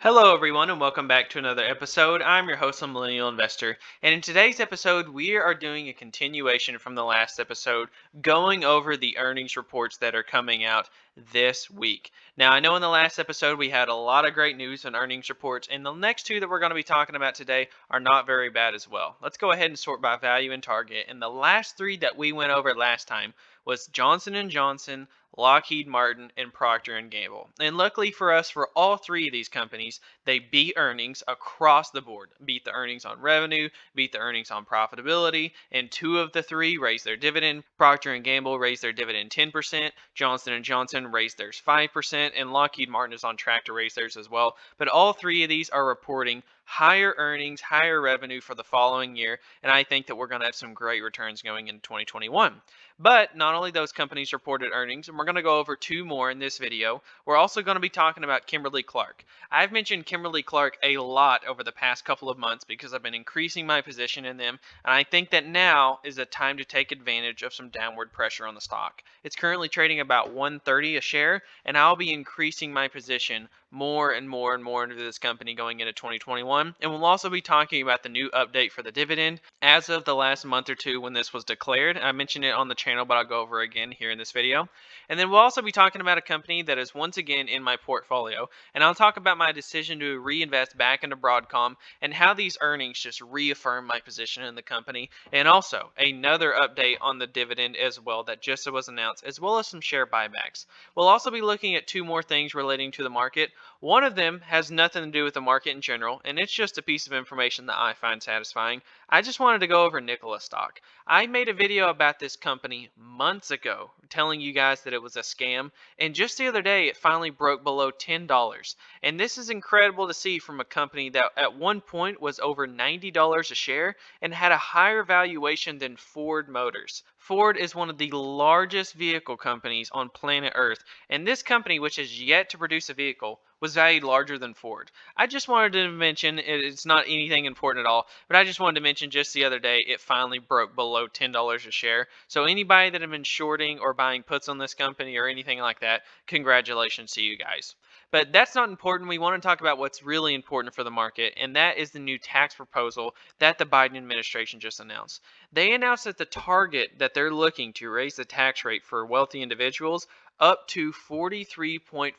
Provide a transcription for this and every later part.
Hello, everyone, and welcome back to another episode. I'm your host, a Millennial Investor, and in today's episode, we are doing a continuation from the last episode, going over the earnings reports that are coming out this week. Now, I know in the last episode we had a lot of great news on earnings reports, and the next two that we're going to be talking about today are not very bad as well. Let's go ahead and sort by value and target. And the last three that we went over last time was Johnson & Johnson, Lockheed Martin, and Procter & Gamble. And luckily for us, for all three of these companies, they beat earnings across the board. Beat the earnings on revenue, beat the earnings on profitability, and two of the three raised their dividend. Procter & Gamble raised their dividend 10%, Johnson & Johnson raised theirs 5%, and Lockheed Martin is on track to raise theirs as well. But all three of these are reporting higher earnings, higher revenue for the following year, and I think that we're going to have some great returns going into 2021. But not only those companies reported earnings, and we're going to go over two more in this video, we're also going to be talking about Kimberly-Clark. I've mentioned Kimberly-Clark a lot over the past couple of months because I've been increasing my position in them, and I think that now is a time to take advantage of some downward pressure on the stock. It's currently trading about $130 a share, and I'll be increasing my position more and more and more into this company going into 2021. And we'll also be talking about the new update for the dividend as of the last month or two when this was declared. I mentioned it on the channel, but I'll go over again here in this video. And then we'll also be talking about a company that is once again in my portfolio, and I'll talk about my decision to reinvest back into Broadcom and how these earnings just reaffirm my position in the company, and also another update on the dividend as well that just was announced, as well as some share buybacks. We'll also be looking at two more things relating to the market. One of them has nothing to do with the market in general, and it's just a piece of information that I find satisfying. I just wanted to go over Nikola stock. I made a video about this company months ago telling you guys that it was a scam, and just the other day it finally broke below $10. And this is incredible to see from a company that at one point was over $90 a share and had a higher valuation than Ford Motors. Ford is one of the largest vehicle companies on planet Earth, and this company, which has yet to produce a vehicle, was valued larger than Ford. I just wanted to mention, it's not anything important at all, but I just wanted to mention just the other day it finally broke below $10 a share. So anybody that have been shorting or buying puts on this company or anything like that, congratulations to you guys. But that's not important. We want to talk about what's really important for the market, and that is the new tax proposal that the Biden administration just announced. They announced that the target that they're looking to raise the tax rate for wealthy individuals up to 43.4%.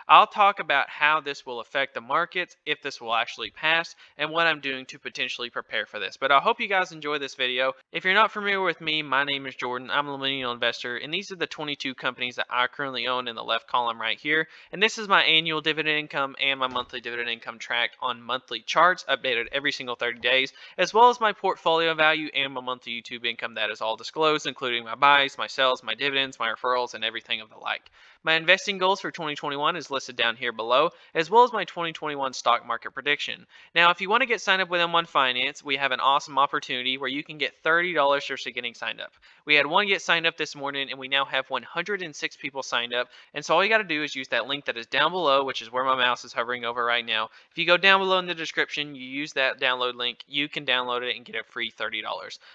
I'll talk about how this will affect the markets, if this will actually pass, and what I'm doing to potentially prepare for this. But I hope you guys enjoy this video. If you're not familiar with me, my name is Jordan. I'm a millennial investor, and these are the 22 companies that I currently own in the left column right here. And this is my annual dividend income and my monthly dividend income tracked on monthly charts, updated every single 30 days, as well as my portfolio value and my monthly YouTube income that is all disclosed, including my buys, my sells, my dividends, my referrals, and everything of the like. My investing goals for 2021 is listed down here below, as well as my 2021 stock market prediction. Now, if you want to get signed up with M1 Finance, we have an awesome opportunity where you can get $30 just for getting signed up. We had one get signed up this morning, and we now have 106 people signed up. And so all you got to do is use that link that is down below, which is where my mouse is hovering over right now. If you go down below in the description, you use that download link, you can download it and get a free $30.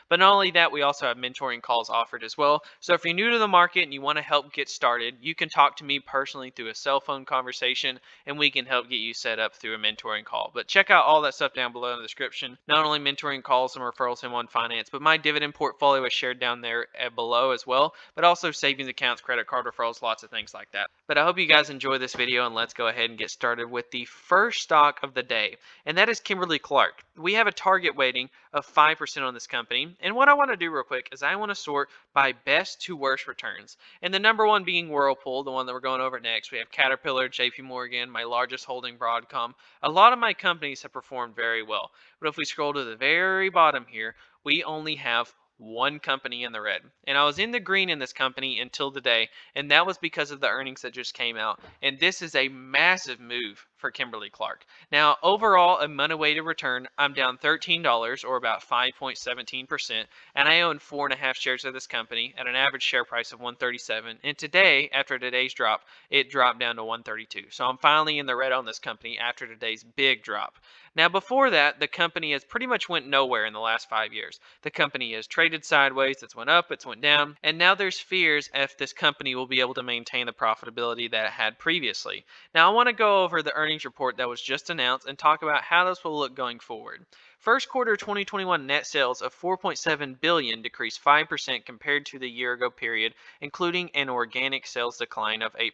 But not only that, we also have mentoring calls offered as well. So if you're new to the market and you want to help get started, you can talk to me personally through a cell phone conversation, and we can help get you set up through a mentoring call. But check out all that stuff down below in the description. Not only mentoring calls and referrals in M1 Finance, but my dividend portfolio is shared down there below as well, but also savings accounts, credit card referrals, lots of things like that. But I hope you guys enjoy this video, and let's go ahead and get started with the first stock of the day, and that is Kimberly-Clark. We have a target weighting of 5% on this company, and what I want to do real quick is I want to sort by best to worst returns, and the number one being Whirlpool, the one that we're going over next. We have Caterpillar, JP Morgan, my largest holding Broadcom. A lot of my companies have performed very well, but if we scroll to the very bottom here, we only have one company in the red. And I was in the green in this company until today, and that was because of the earnings that just came out. And this is a massive move for Kimberly-Clark. Now, overall, a money-weighted return, I'm down $13 or about 5.17%, and I own 4.5 shares of this company at an average share price of $137. And today, after today's drop, it dropped down to $132. So I'm finally in the red on this company after today's big drop. Now, before that, the company has pretty much went nowhere in the last 5 years. The company has traded sideways, it's went up, it's went down, and now there's fears if this company will be able to maintain the profitability that it had previously. Now, I want to go over the earnings earnings report that was just announced and talk about how this will look going forward. First quarter 2021 net sales of 4.7 billion decreased 5% compared to the year ago period, including an organic sales decline of 8%.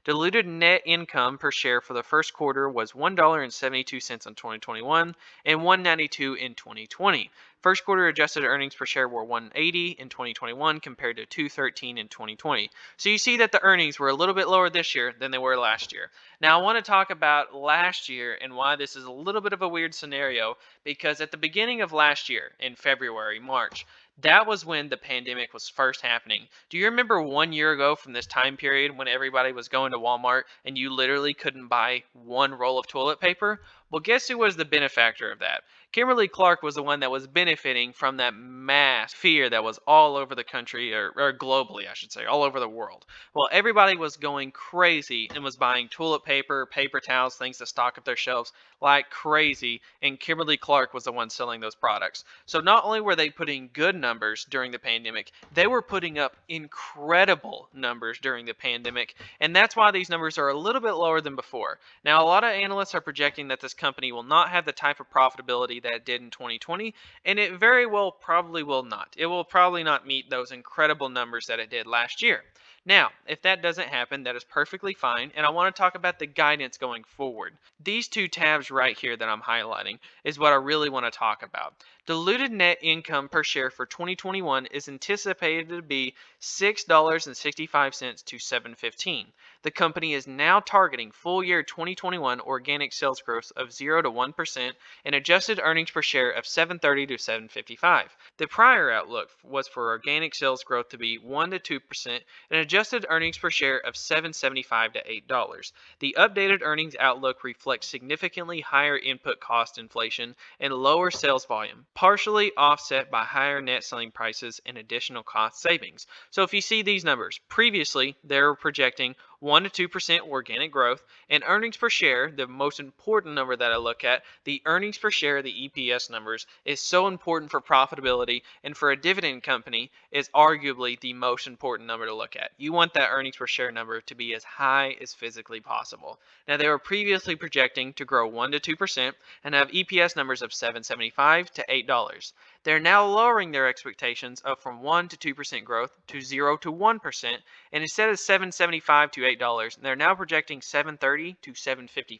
Diluted net income per share for the first quarter was $1.72 in 2021 and $1.92 in 2020. First quarter adjusted earnings per share were $1.80 in 2021 compared to $2.13 in 2020. So you see that the earnings were a little bit lower this year than they were last year. Now I want to talk about last year and why this is a little bit of a weird scenario, because at the beginning of last year, in February, March, that was when the pandemic was first happening. Do you remember 1 year ago from this time period when everybody was going to Walmart and you literally couldn't buy one roll of toilet paper? Well, guess who was the benefactor of that? Kimberly-Clark was the one that was benefiting from that mass fear that was all over the country, or globally, I should say, all over the world. Well, everybody was going crazy and was buying toilet paper, paper towels, things to stock up their shelves like crazy, and Kimberly-Clark was the one selling those products. So not only were they putting good numbers during the pandemic, they were putting up incredible numbers during the pandemic, and that's why these numbers are a little bit lower than before. Now, a lot of analysts are projecting that this company will not have the type of profitability that it did in 2020, and it very well probably will not. It will probably not meet those incredible numbers that it did last year. Now, if that doesn't happen, that is perfectly fine, and I want to talk about the guidance going forward. These two tabs right here that I'm highlighting is what I really want to talk about. Diluted net income per share for 2021 is anticipated to be $6.65 to $7.15. The company is now targeting full year 2021 organic sales growth of 0 to 1% and adjusted earnings per share of $7.30 to $7.55. The prior outlook was for organic sales growth to be 1 to 2% and adjusted earnings per share of $7.75 to $8. The updated earnings outlook reflects significantly higher input cost inflation and lower sales volume, partially offset by higher net selling prices and additional cost savings. So if you see these numbers, previously they were projecting 1 to 2% organic growth, and earnings per share, the most important number that I look at, the earnings per share, the EPS numbers, is so important for profitability, and for a dividend company is arguably the most important number to look at. You want that earnings per share number to be as high as physically possible. Now, they were previously projecting to grow 1 to 2% and have EPS numbers of $7.75 to $8. They're now lowering their expectations of from 1 to 2% growth to 0 to 1%, and instead of $7.75 to $8, they're now projecting $7.30 to $7.55.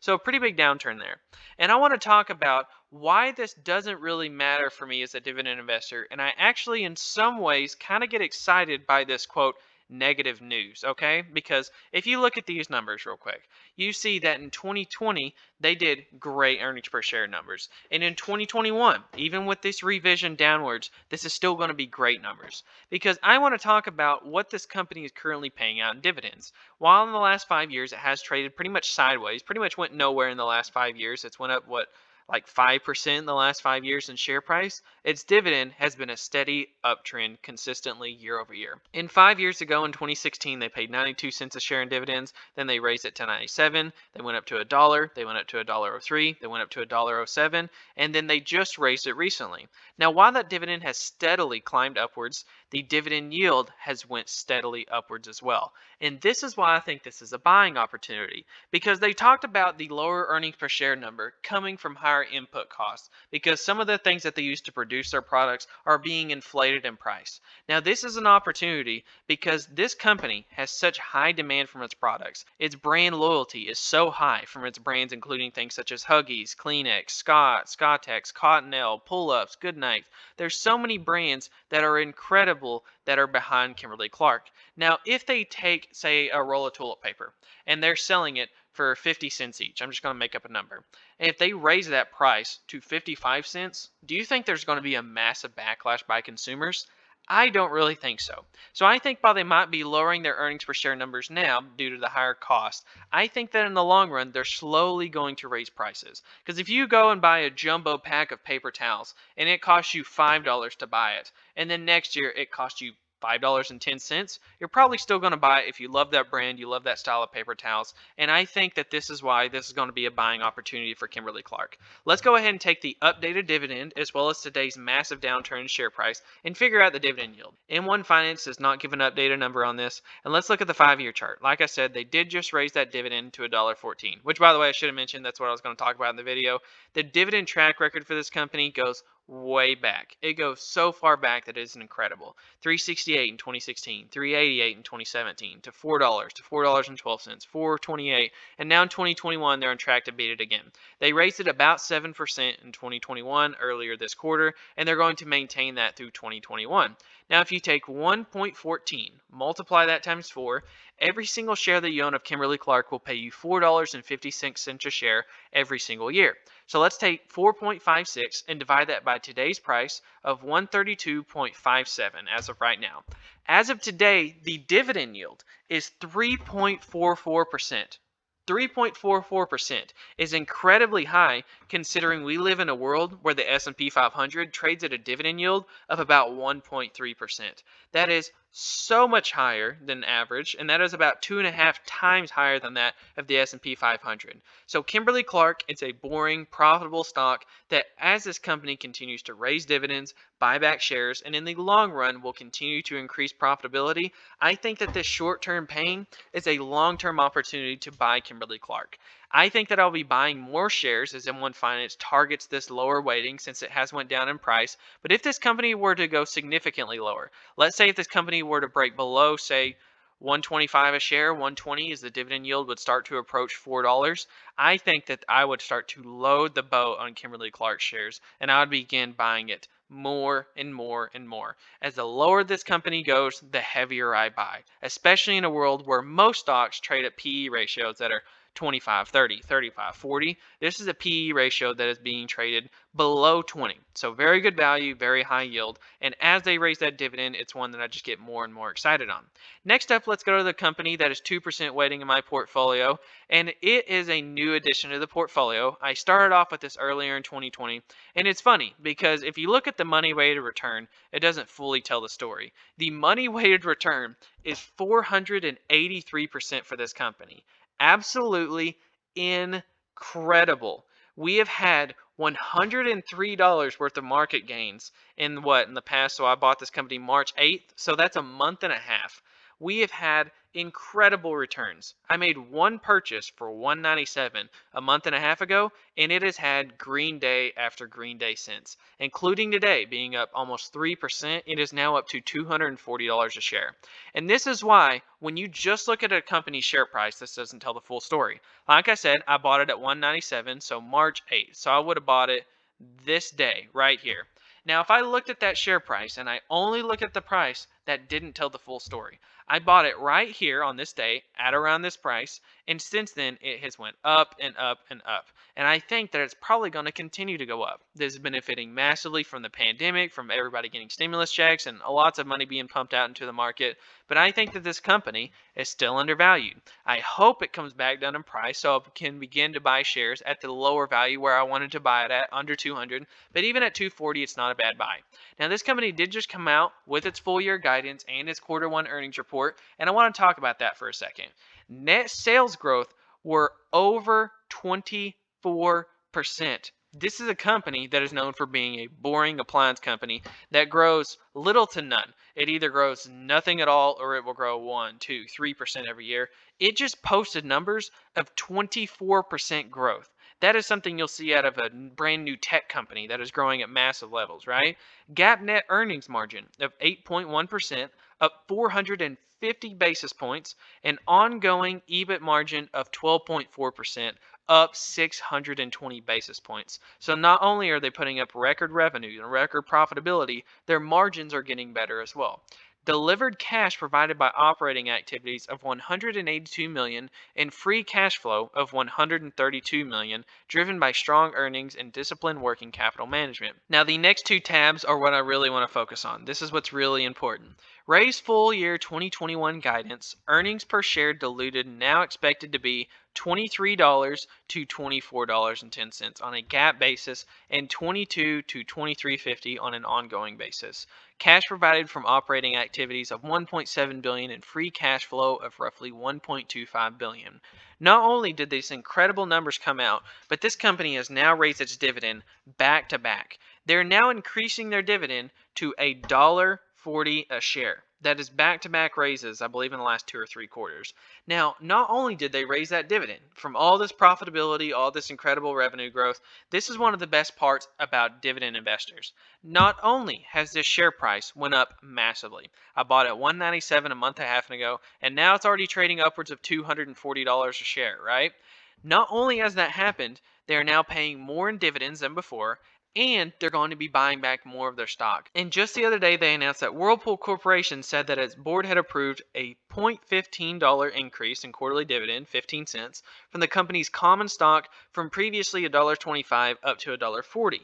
So a pretty big downturn there. And I want to talk about why this doesn't really matter for me as a dividend investor, and I actually in some ways kind of get excited by this quote negative news, okay? Because if you look at these numbers real quick, you see that in 2020 they did great earnings per share numbers, and in 2021, even with this revision downwards, this is still going to be great numbers. Because I want to talk about what this company is currently paying out in dividends. While in the last 5 years it has traded pretty much sideways, pretty much went nowhere in the last 5 years. It's went up like 5% in the last 5 years in share price. Its dividend has been a steady uptrend consistently year over year. In 5 years ago in 2016, they paid 92 cents a share in dividends. Then they raised it to 97. They went up to $1. They went up to $1.03. They went up to $1.07. And then they just raised it recently. Now, while that dividend has steadily climbed upwards, the dividend yield has went steadily upwards as well. And this is why I think this is a buying opportunity, because they talked about the lower earnings per share number coming from higher input costs, because some of the things that they use to produce their products are being inflated in price. Now, this is an opportunity because this company has such high demand from its products. Its brand loyalty is so high from its brands, including things such as Huggies, Kleenex, Scott, Scottex, Cottonelle, Pull-Ups, Goodnight. There's so many brands that are incredible that are behind Kimberly-Clark. Now, if they take, say, a roll of toilet paper and they're selling it for 50 cents each, I'm just going to make up a number. And if they raise that price to 55 cents, do you think there's going to be a massive backlash by consumers? I don't really think so. So I think while they might be lowering their earnings per share numbers now due to the higher cost, I think that in the long run, they're slowly going to raise prices. Because if you go and buy a jumbo pack of paper towels and it costs you $5 to buy it, and then next year it costs you $5.10, you're probably still going to buy it if you love that brand, you love that style of paper towels. And I think that this is why this is going to be a buying opportunity for Kimberly-Clark. Let's go ahead and take the updated dividend as well as today's massive downturn in share price and figure out the dividend yield. M1 Finance does not give an updated number on this. And let's look at the 5-year chart. Like I said, they did just raise that dividend to $1.14, which, by the way, I should have mentioned that's what I was going to talk about in the video. The dividend track record for this company goes way back. It goes so far back that it is incredible. 368 in 2016, 388 in 2017, to $4, to $4.12, 428, and now in 2021 they're on track to beat it again. They raised it about 7% in 2021 earlier this quarter, and they're going to maintain that through 2021. Now, if you take 1.14, multiply that times 4, every single share that you own of Kimberly-Clark will pay you $4.56 a share every single year. So let's take 4.56 and divide that by today's price of 132.57 as of right now. As of today, the dividend yield is 3.44%. 3.44% is incredibly high considering we live in a world where the S&P 500 trades at a dividend yield of about 1.3%. That is so much higher than average, and that is about 2.5 times higher than that of the S&P 500. So Kimberly-Clark is a boring, profitable stock that, as this company continues to raise dividends, buy back shares, and in the long run will continue to increase profitability, I think that this short-term pain is a long-term opportunity to buy Kimberly-Clark. I think that I'll be buying more shares as M1 Finance targets this lower weighting since it has went down in price. But if this company were to go significantly lower, let's say if this company were to break below, say, 125 a share, 120 as the dividend yield would start to approach $4, I think that I would start to load the boat on Kimberly-Clark shares and I would begin buying it more and more and more. As the lower this company goes, the heavier I buy, especially in a world where most stocks trade at PE ratios that are 25, 30, 35, 40. This is a PE ratio that is being traded below 20. So very good value, very high yield. And as they raise that dividend, it's one that I just get more and more excited on. Next up, let's go to the company that is 2% weighting in my portfolio. And it is a new addition to the portfolio. I started off with this earlier in 2020. And it's funny because if you look at the money weighted return, it doesn't fully tell the story. The money weighted return is 483% for this company. Absolutely incredible. We have had $103 worth of market gains in the past. So I bought this company March 8th. So that's a month and a half. We have had incredible returns. I made one purchase for $197 a month and a half ago, and it has had green day after green day since, including today being up almost 3%. It is now up to $240 a share. And this is why when you just look at a company's share price, this doesn't tell the full story. Like I said, I bought it at $197, so March 8th. So I would have bought it this day right here. Now, if I looked at that share price and I only look at the price, that didn't tell the full story. I bought it right here on this day at around this price, and since then it has went up and up and up. And I think that it's probably going to continue to go up. This is benefiting massively from the pandemic, from everybody getting stimulus checks, and lots of money being pumped out into the market. But I think that this company is still undervalued. I hope it comes back down in price so I can begin to buy shares at the lower value where I wanted to buy it at, under 200. But even at 240, it's not a bad buy. Now, this company did just come out with its full year guidance and its quarter one earnings report, and I want to talk about that for a second. Net sales growth were over 24%. This is a company that is known for being a boring appliance company that grows little to none. It either grows nothing at all or it will grow 1, 2, 3% every year. It just posted numbers of 24% growth. That is something you'll see out of a brand new tech company that is growing at massive levels, right? GAAP net earnings margin of 8.1%, up 450 basis points, and ongoing EBIT margin of 12.4%, up 620 basis points. So not only are they putting up record revenue and record profitability, their margins are getting better as well. Delivered cash provided by operating activities of $182 million and free cash flow of $132 million, driven by strong earnings and disciplined working capital management. Now, the next two tabs are what I really want to focus on. This is what's really important. Raised full year 2021 guidance, earnings per share diluted now expected to be $23 to $24.10 on a GAAP basis and $22 to $23.50 on an ongoing basis. cash provided from operating activities of $1.7 billion, and free cash flow of roughly $1.25 billion. Not only did these incredible numbers come out, but this company has now raised its dividend back to back. They're now increasing their dividend to $1.40 a share. That is back-to-back raises, I believe, in the last 2 or 3 quarters. Now, not only did they raise that dividend, from all this profitability, all this incredible revenue growth, this is one of the best parts about dividend investors. Not only has this share price went up massively. I bought at $197 a month and a half ago, and now it's already trading upwards of $240 a share, right? Not only has that happened, they are now paying more in dividends than before, and they're going to be buying back more of their stock. And just the other day, they announced that Whirlpool Corporation said that its board had approved a $0.15 increase in quarterly dividend, 15 cents, from the company's common stock from previously $1.25 up to $1.40.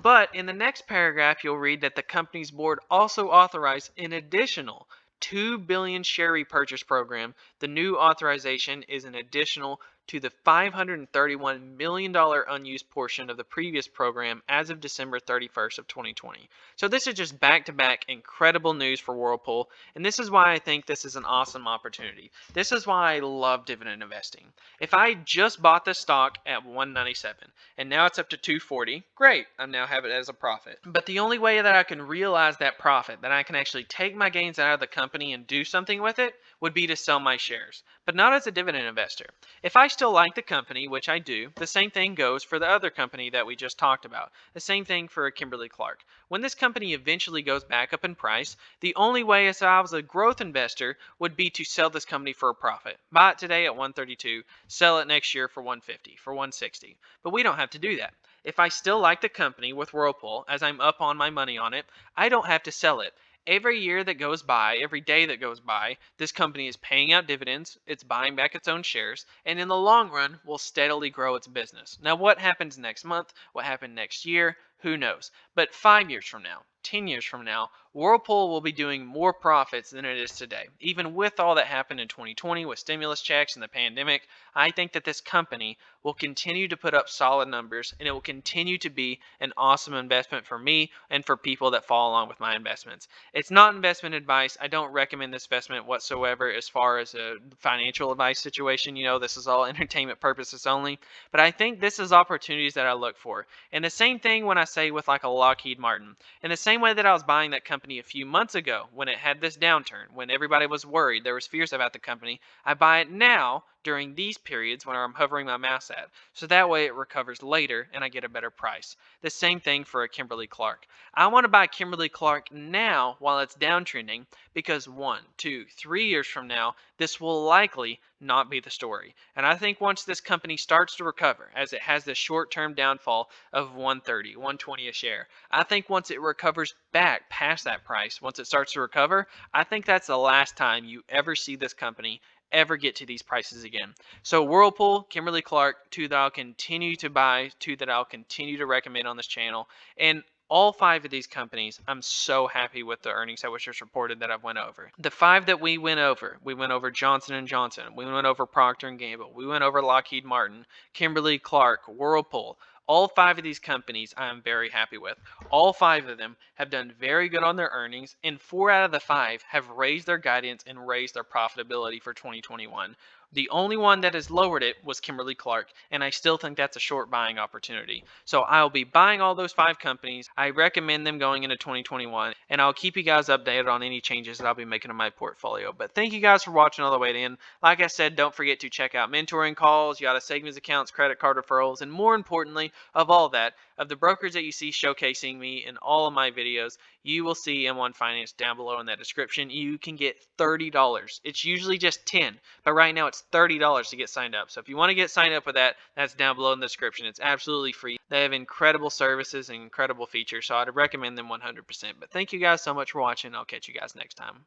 But in the next paragraph, you'll read that the company's board also authorized an additional 2 billion share repurchase program. The new authorization is an additional to the $531 million unused portion of the previous program as of December 31st of 2020. So this is just back-to-back incredible news for Whirlpool, and this is why I think this is an awesome opportunity. This is why I love dividend investing. If I just bought this stock at $197 and now it's up to $240, great, I now have it as a profit. But the only way that I can realize that profit, that I can actually take my gains out of the company and do something with it, would be to sell my shares, but not as a dividend investor. If I still like the company, which I do, the same thing goes for the other company that we just talked about. The same thing for Kimberly-Clark. When this company eventually goes back up in price, the only way as I was a growth investor would be to sell this company for a profit. Buy it today at $132, sell it next year for $150, for $160. But we don't have to do that. If I still like the company with Whirlpool, as I'm up on my money on it, I don't have to sell it. Every year that goes by, every day that goes by, this company is paying out dividends, it's buying back its own shares, and in the long run will steadily grow its business. Now, what happens next month, what happens next year, who knows? But 5 years from now, 10 years from now, Whirlpool will be doing more profits than it is today. Even with all that happened in 2020 with stimulus checks and the pandemic, I think that this company will continue to put up solid numbers, and it will continue to be an awesome investment for me and for people that follow along with my investments. It's not investment advice. I don't recommend this investment whatsoever as far as a financial advice situation. You know, this is all entertainment purposes only. But I think this is opportunities that I look for. And the same thing when I say with like a Lockheed Martin. In the same way that I was buying that company a few months ago when it had this downturn, when everybody was worried, there was fears about the company, I buy it now during these periods when I'm hovering my mouse at. So that way it recovers later and I get a better price. The same thing for a Kimberly-Clark. I want to buy Kimberly-Clark now while it's downtrending because 1, 2, 3 years from now, this will likely not be the story. And I think once this company starts to recover, as it has this short-term downfall of 130, 120 a share, I think once it recovers back past that price, once it starts to recover, I think that's the last time you ever see this company ever get to these prices again. So Whirlpool, Kimberly-Clark, 2 that I'll continue to buy, 2 that I'll continue to recommend on this channel. And all 5 of these companies, I'm so happy with the earnings that was just reported that I've went over. The 5 that we went over Johnson & Johnson, we went over Procter & Gamble, we went over Lockheed Martin, Kimberly-Clark, Whirlpool. All 5 of these companies I am very happy with. All 5 of them have done very good on their earnings, and 4 out of the 5 have raised their guidance and raised their profitability for 2021. The only one that has lowered it was Kimberly-Clark, and I still think that's a short buying opportunity. So I'll be buying all those 5 companies. I recommend them going into 2021, and I'll keep you guys updated on any changes that I'll be making to my portfolio. But thank you guys for watching all the way to the end. Like I said, don't forget to check out mentoring calls, Yada savings accounts, credit card referrals, and more importantly, of all that, of the brokers that you see showcasing me in all of my videos, you will see M1 Finance down below in that description. You can get $30. It's usually just $10, but right now it's $30 to get signed up. So if you want to get signed up with that, that's down below in the description. It's absolutely free. They have incredible services and incredible features, so I'd recommend them 100%. But thank you guys so much for watching. I'll catch you guys next time.